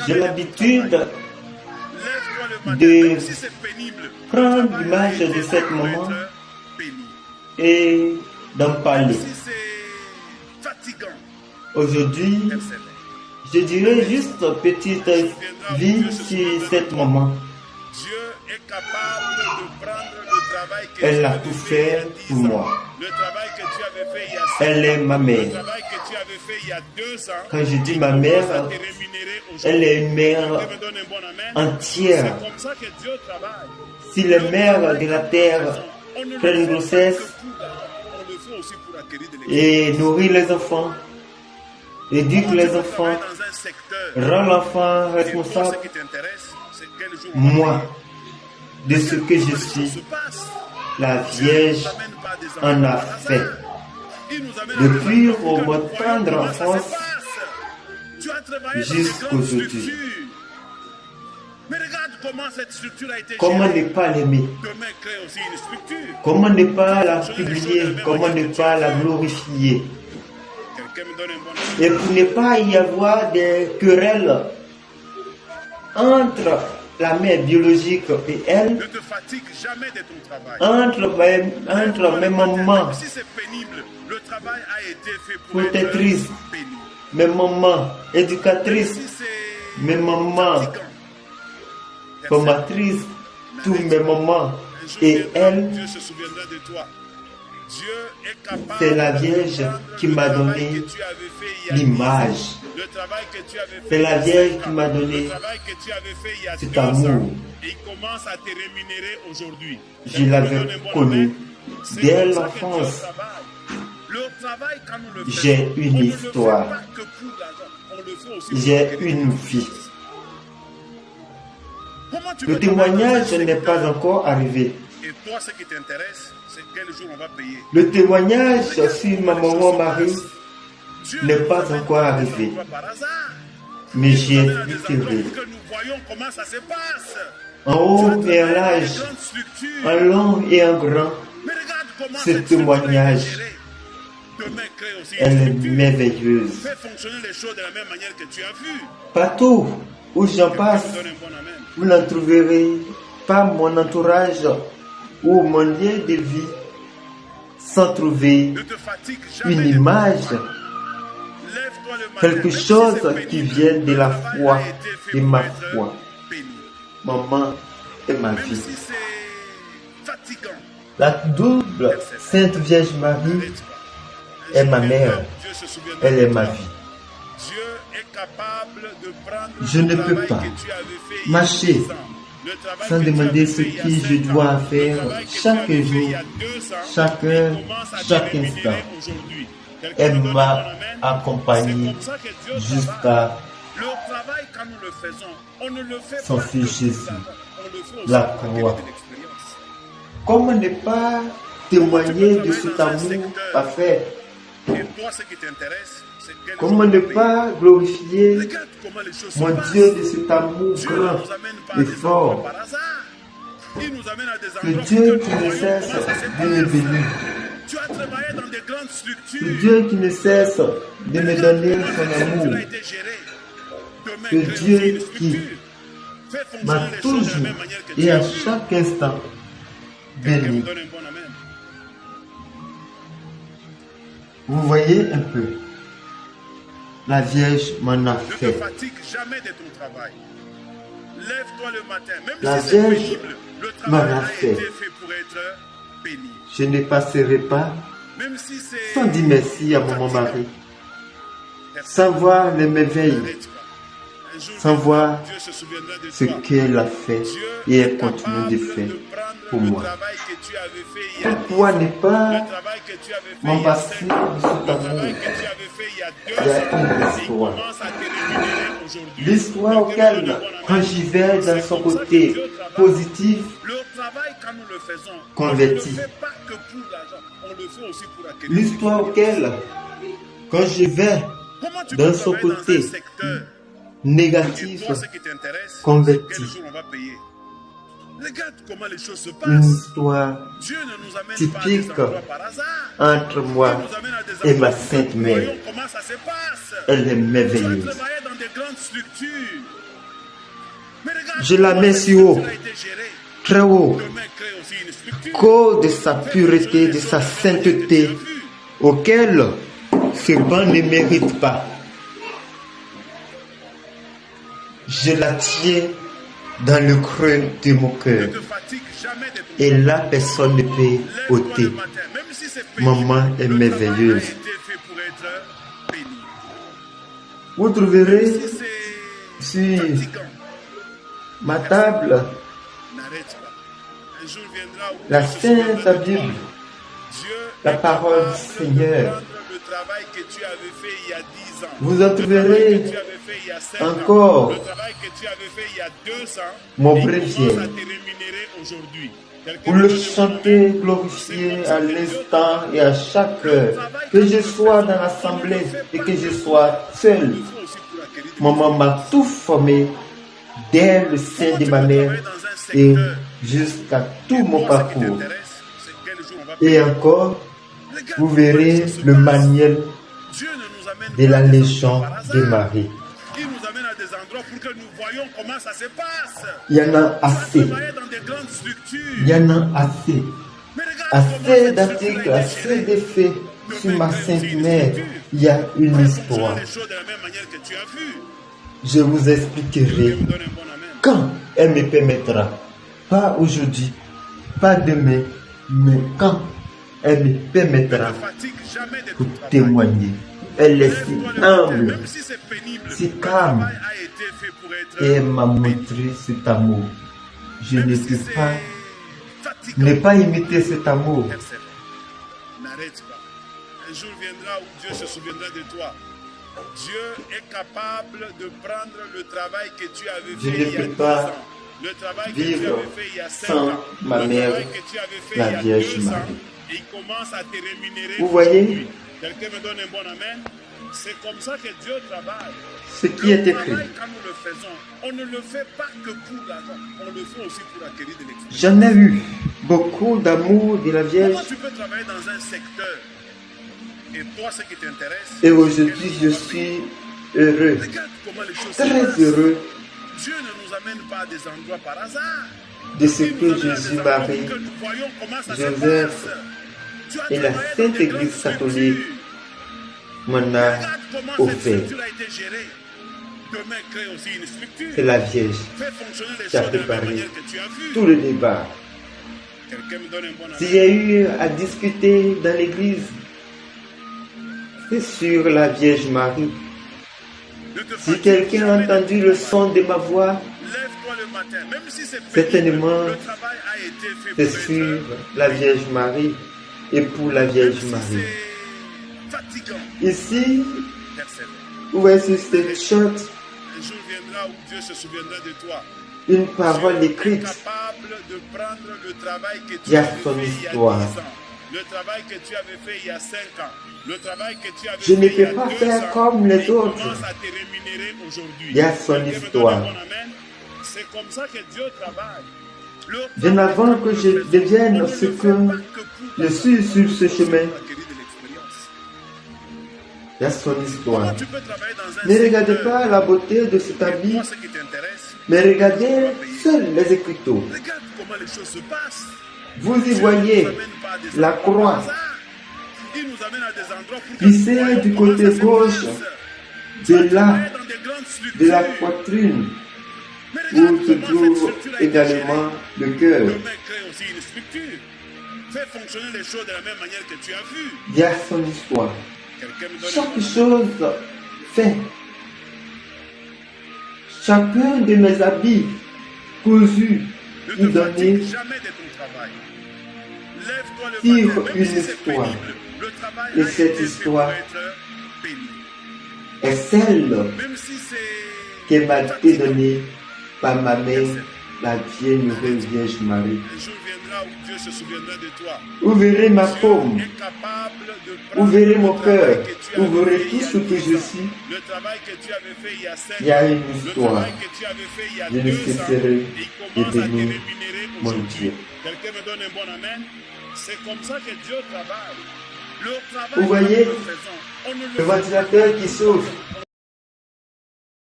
J'ai l'habitude de prendre l'image de cette maman et d'en parler. Aujourd'hui, je dirais juste une petite vie sur cette maman. Elle a tout fait pour moi. Elle est ma mère. Quand je dis ma mère, elle est une mère entière. Si les mères de la terre prennent grossesse et nourrissent les enfants, éduquent les enfants, rend l'enfant responsable, moi, de ce que je suis, la Vierge en a fait. Depuis mon tendre enfance jusqu'aujourd'hui. Comment ne pas l'aimer? Comment ne pas la publier? Comment ne pas la glorifier? Et pour ne pas y avoir des querelles entre la mère biologique et elle, entre mes mamans protectrices, mes mamans éducatrices, mes mamans formatrices, tous mes mamans et elle, c'est la Vierge qui m'a donné l'image. C'est la Vierge qui m'a donné cet amour. Je l'avais connu dès l'enfance. J'ai une histoire. J'ai une vie. Le témoignage n'est pas encore arrivé. Le témoignage sur ma maman Marie n'est pas encore arrivé. Mais j'y ai espéré. En haut et en large, en long et en grand, ce témoignage, elle est merveilleuse. Partout où j'en passe, vous n'en trouverez pas mon entourage ou mon lieu de vie sans trouver une image, quelque chose qui vient de la foi, de ma foi. Maman est ma vie. La double Sainte Vierge Marie est ma mère. Elle est ma vie. Je ne peux pas marcher sans demander ce que je dois faire chaque jour, chaque heure, chaque instant. Elle m'a accompagné jusqu'à son Fils Jésus, la croix. Comment ne pas témoigner de cet amour parfait? Comment ne pas glorifier mon Dieu de cet amour grand et fort? Le Dieu qui ne cesse de me bénir. Le Dieu qui ne cesse de me donner son amour. Le Dieu qui m'a toujours et à chaque instant béni. Vous voyez un peu, la Vierge m'en a fait. La Vierge m'en a fait. Je ne passerai pas sans dire merci à mon mari, sans voir les merveilles, sans voir ce qu'elle a fait et elle continue de faire pour moi. Pourquoi ne pas m'embrasser de cet amour? Il y a une histoire. L'histoire auquel, quand j'y vais dans son côté positif, converti. L'histoire auquel, quand je vais dans son côté négatif, converti. Une histoire typique entre moi et ma Sainte Mère. Elle est merveilleuse. Je la mets si haut, très haut, cause de sa pureté, de sa sainteté, auquel ce banc ne mérite pas. Je la tiens dans le creux de mon cœur. Et là, personne ne peut ôter. Maman est merveilleuse. Vous trouverez sur ma table la Sainte Bible, la parole du Seigneur. Vous en trouverez encore mon bréviaire. Vous le chantez, glorifier à l'instant et à chaque heure. Que je sois dans l'assemblée et que je sois seul. Maman m'a tout formé dès le sein de ma mère et jusqu'à tout mon parcours. Et encore, vous verrez le manuel de la Légion de Marie. Il y en a assez. Il y en a assez. Assez d'articles, assez d'effets sur ma Sainte Mère. Il y a une histoire. Je vous expliquerai quand elle me permettra. Pas aujourd'hui, pas demain, mais quand elle me permettra pour témoigner. Elle est si humble, si calme, et elle m'a montré cet amour. Je ne peux pas ne pas imiter cet amour. N'arrête pas. Un jour viendra où Dieu se souviendra de toi. Dieu est capable de prendre le travail que tu avais fait il y a 10 ans. Le travail que tu avais fait il y a 5 ans. Ma mère, le travail que tu avais fait la il y a Vierge 2 ans. Marie. Et il commence à te rémunérer. Vous voyez? Quelqu'un me donne un bon amen. C'est comme ça que Dieu travaille. Ce qui est écrit. Quand nous le faisons, on ne le fait pas que pour l'argent. On le fait aussi pour acquérir de l'expérience. J'en ai eu beaucoup d'amour de la Vierge. Comment tu peux travailler dans un secteur et toi, ce qui t'intéresse? Et aujourd'hui, je suis heureux. Regarde comment les choses Très se passent. heureux Dieu ne nous amène pas à des endroits par hasard. de ce Il nous que amène à des Jésus, endroits Marie, pour que nous voyons comment ça se Joseph passe. Tu as et la travaillé Sainte dans des Église grandes catholique structures. m'en a Regarde comment cette offert. structure a été gérée. Demain, crée aussi une structure. C'est la Vierge Fais fonctionner les qui a choses de la même préparé manière que tu as vu. tout le débat. Quelqu'un me donne un bon Si avis. j'ai eu à discuter dans l'église, c'est sur la Vierge Marie. Ne te Si fatigue quelqu'un a jamais entendu de le travail. son de ma voix, Lève-toi le matin, même si c'est certainement, pénible, le travail a été fait c'est pour sur être la Vierge Marie et pour la même Vierge si Marie. c'est fatigant. Ici, Persévère. vous voyez sur cette charte Un jour viendra où Dieu se souviendra de toi. une parole Dieu est écrite. capable de prendre le travail que Il y tu a avais son fait il y a 10 histoire. ans, le travail que tu avais fait il y a 5 ans, le travail que tu avais Je ne fait il y a peux pas 2 faire ans, comme les et il autres. commence à te rémunérer aujourd'hui. Il y a son Quelqu'un me donne histoire. un bon amen. C'est comme ça que Dieu travaille. Le Bien travail avant que nous je le faisons, devienne on ne ce le que fait pas que pour je l'argent, suis sur ce c'est chemin, pour acquérir de l'expérience. il y a son histoire. Comment tu peux travailler dans un Ne regardez secteur pas la beauté de cet et habit, toi, ce qui t'intéresse, mais regardez seuls les écriteaux. regarde comment les choses se passent. Vous y Dieu voyez nous amène pas à des la endroits par croix hasard. Il nous amène à des endroits pour que qui nous voyions du comment côté ça se gauche passe. de Tu as là, travaillé dans des grandes structures. de la poitrine, Mais où regarde se comment cette trouve structure a été également le gérée. cœur. Demain, crée aussi une structure. Fais fonctionner les choses de la même manière que tu as vu. Il y a son histoire. Quelqu'un me donne un Chaque bon chose fait. Chacun de mes habits cousus Ne et te donnés fatigue jamais de ton travail. Lève-toi le tire matin, même une si c'est histoire. pénible. Le travail Et a cette été fait histoire pour être béni. est celle Même si c'est qui m'a été fatigant. donnée par ma mère, la bienheureuse Vierge Marie. Un jour viendra où Dieu se souviendra de toi. Vous verrez ma Dieu paume, est capable de vous prendre verrez le mon travail cœur, que tu vous avais verrez fait tout il y a ce que 10 je ans, suis. le travail que tu avais fait il y a 5 Il y a ans, une le histoire. travail que tu avais fait il y a Je ne 2 ans, cesserai et il de commence à te bénir rémunérer mon aujourd'hui. Dieu. Quelqu'un me donne un bon amen. C'est comme ça que Dieu travaille. Le travail Vous voyez que nous faisons, on ne le le fait pas ventilateur qui s'ouvre. on